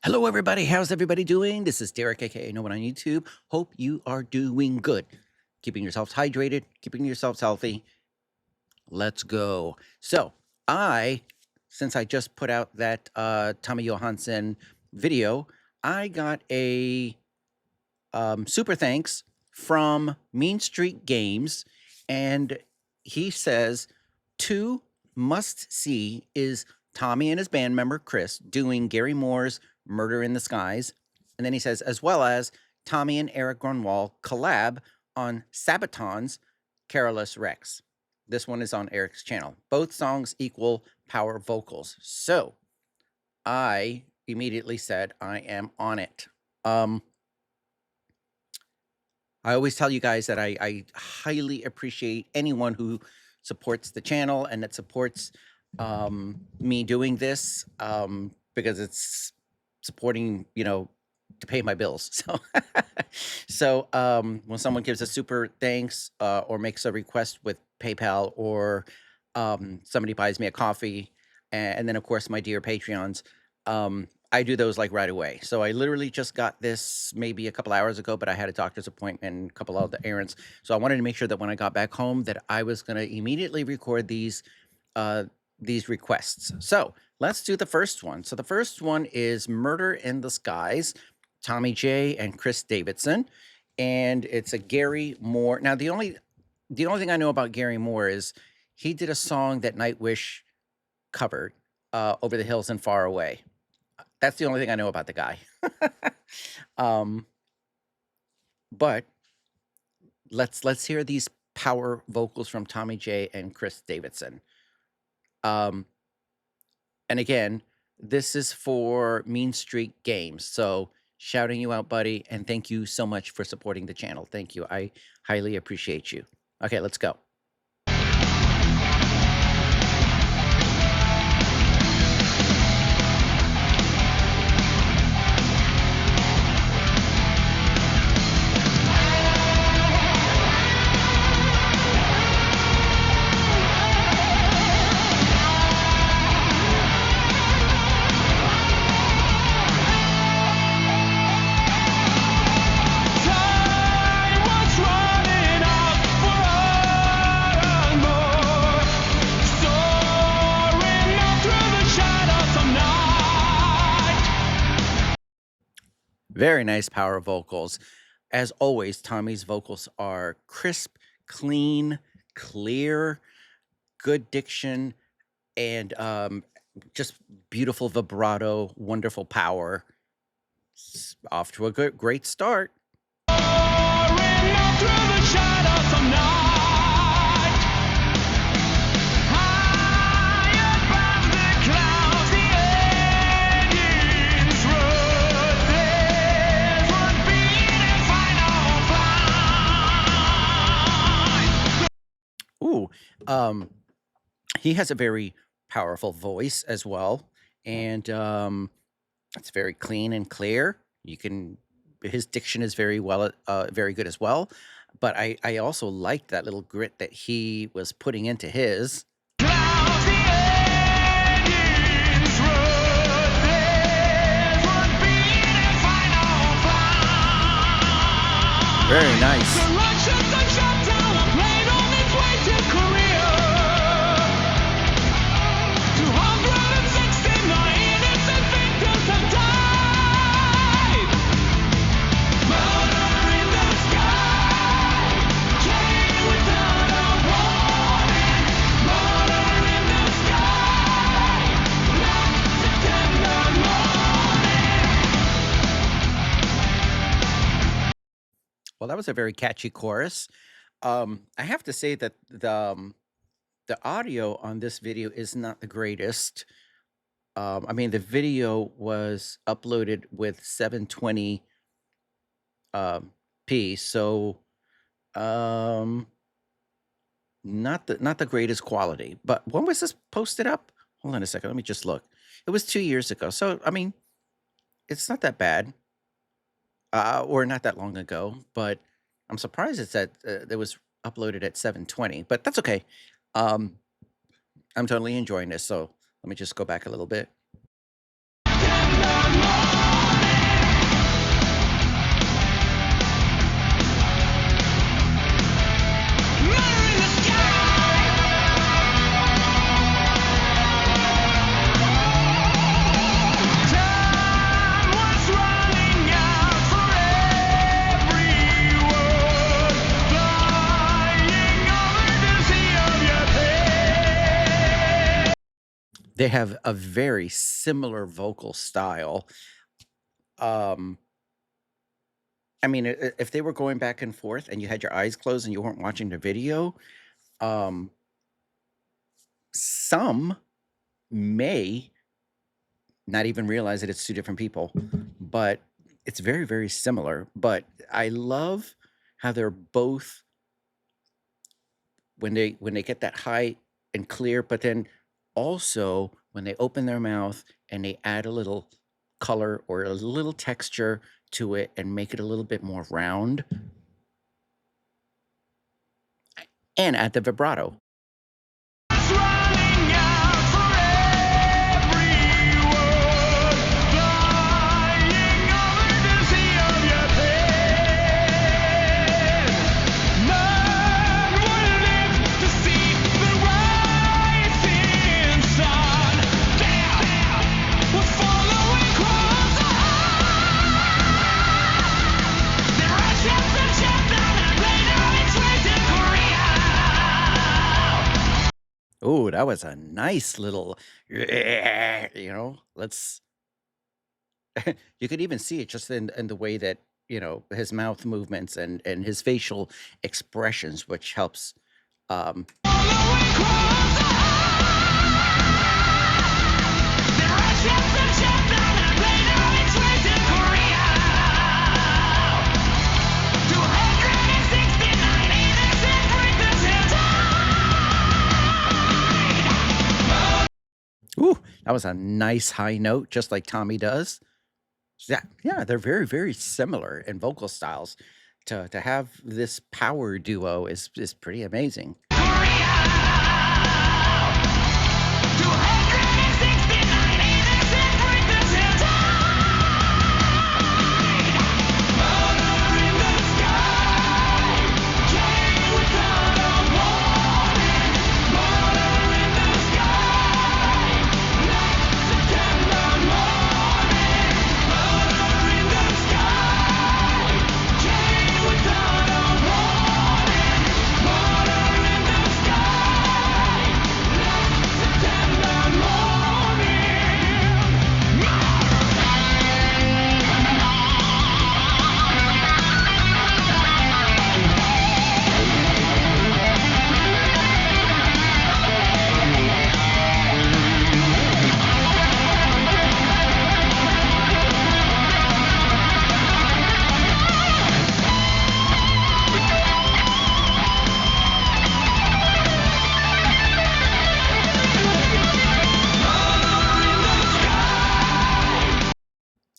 Hello, everybody. How's everybody doing? This is Derek, aka No One on YouTube. Hope you are doing good. Keeping yourselves hydrated, keeping yourselves healthy. Let's go. So, since I just put out that Tommy Johansson video, I got a super thanks from Mean Street Games, and he says, 2 must see is Tommy and his band member Chris doing Gary Moore's Murder in the Skies. And then he says, as well as Tommy and Eric Grunwald collab on Sabaton's Careless Rex. This one is on Eric's channel. Both songs equal power vocals. So I immediately said, I am on it. I always tell you guys that I highly appreciate anyone who supports the channel and that supports me doing this because it's supporting, to pay my bills. So, when someone gives a super thanks or makes a request with PayPal, or somebody buys me a coffee, and then of course my dear Patreons, I do those like right away. So I literally just got this maybe a couple hours ago, but I had a doctor's appointment and a couple of the errands. So I wanted to make sure that when I got back home that I was going to immediately record these requests. So let's do the first one. So the first one is Murder in the Skies, Tommy J and Chris Davidsson. And it's a Gary Moore. Now, the only thing I know about Gary Moore is he did a song that Nightwish covered, Over the Hills and Far Away. That's the only thing I know about the guy. But let's hear these power vocals from Tommy J and Chris Davidsson. And again, this is for Mean Street Games. So shouting you out, buddy, and thank you so much for supporting the channel. Thank you. I highly appreciate you. Okay, let's go. Very nice power vocals. As always, Tommy's vocals are crisp, clean, clear, good diction, and just beautiful vibrato, wonderful power. Off to a great start. Ooh, he has a very powerful voice as well, and it's very clean and clear. His diction is very good as well. But I also like that little grit that he was putting into his. Very nice. Well, that was a very catchy chorus. I have to say that the audio on this video is not the greatest. I mean, the video was uploaded with 720 p, so not the greatest quality. But when was this posted up? Hold on a second, let me just look. It was 2 years ago, so I mean, it's not that bad. Or not that long ago, but I'm surprised it's that it was uploaded at 720, but that's okay. I'm totally enjoying this, so let me just go back a little bit. They have a very similar vocal style. I mean, if they were going back and forth and you had your eyes closed and you weren't watching the video, some may not even realize that it's two different people, but it's very, very similar. But I love how they're both when they get that high and clear, but then also when they open their mouth and they add a little color or a little texture to it and make it a little bit more round and add the vibrato. Oh, that was a nice little, you know, let's, you could even see it just in the way that, you know, his mouth movements and his facial expressions, which helps. Ooh, that was a nice high note, just like Tommy does. Yeah, they're very, very similar in vocal styles. To have this power duo is pretty amazing.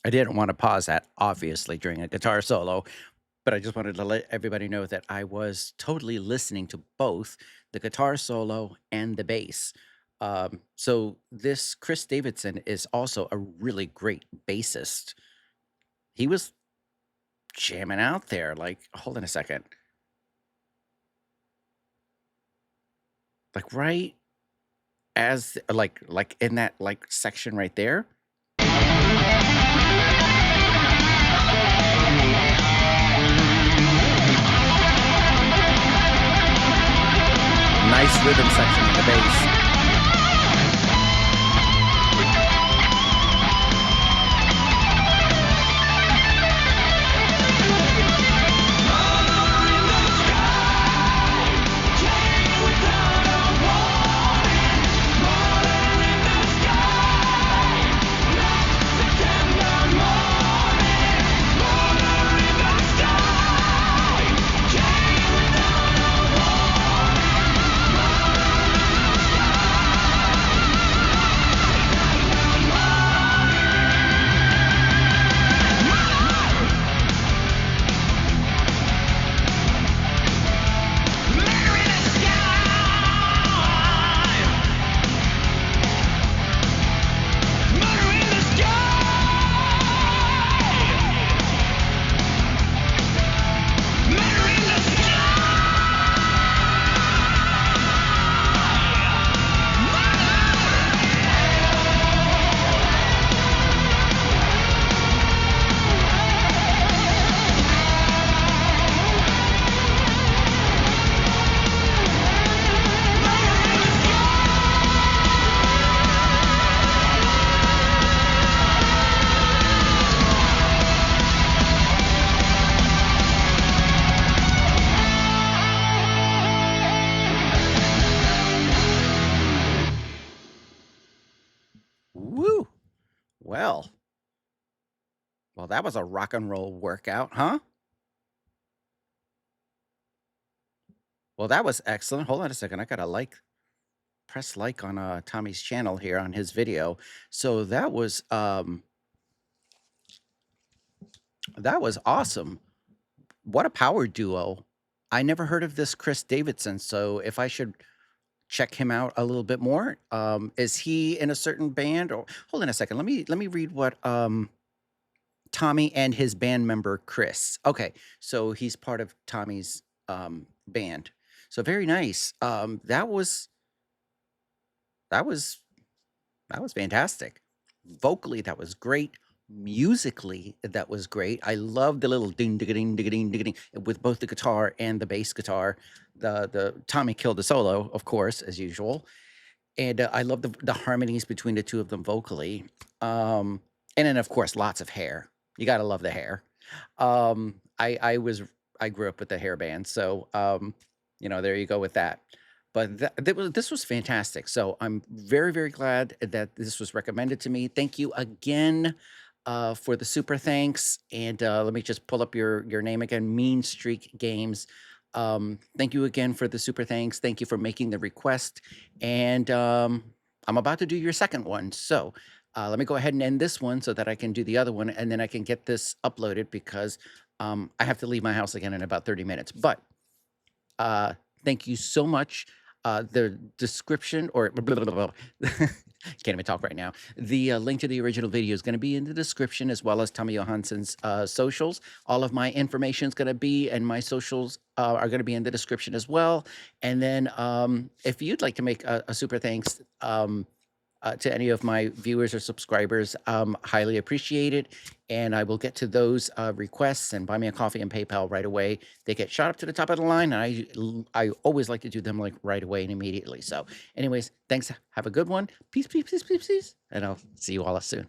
I didn't want to pause that, obviously, during a guitar solo, but I just wanted to let everybody know that I was totally listening to both the guitar solo and the bass. So this Chris Davidsson is also a really great bassist. He was jamming out there. Like, hold on a second. Like right as like in that like section right there. Nice rhythm section on the bass. Well, that was a rock and roll workout, huh? Well, that was excellent. Hold on a second. I gotta press like on Tommy's channel here on his video. So that was awesome. What a power duo. I never heard of this Chris Davidsson, so if I should check him out a little bit more, is he in a certain band? Or hold on a second. Let me read what Tommy and his band member Chris. Okay, so he's part of Tommy's band. So very nice. That was that was fantastic. Vocally, that was great. Musically, that was great. I love the little ding ding ding ding ding ding with both the guitar and the bass guitar. The Tommy killed the solo, of course, as usual, and I love the harmonies between the two of them vocally. And then of course, lots of hair. You gotta love the hair. I grew up with the hair band, so there you go with that. But this was fantastic. So I'm very, very glad that this was recommended to me. Thank you again for the super thanks. And let me just pull up your name again, Mean Streak Games. Thank you again for the super thanks. Thank you for making the request. And I'm about to do your second one. So let me go ahead and end this one so that I can do the other one, and then I can get this uploaded because I have to leave my house again in about 30 minutes. But thank you so much. The description or can't even talk right now. The link to the original video is going to be in the description, as well as Tommy Johansson's socials. All of my information is going to be, and my socials are going to be in the description as well. And then if you'd like to make a super thanks to any of my viewers or subscribers, highly appreciate it. And I will get to those requests and buy me a coffee and PayPal right away. They get shot up to the top of the line, and I always like to do them like right away and immediately. So anyways, thanks. Have a good one. Peace, peace, peace, peace, peace. And I'll see you all soon.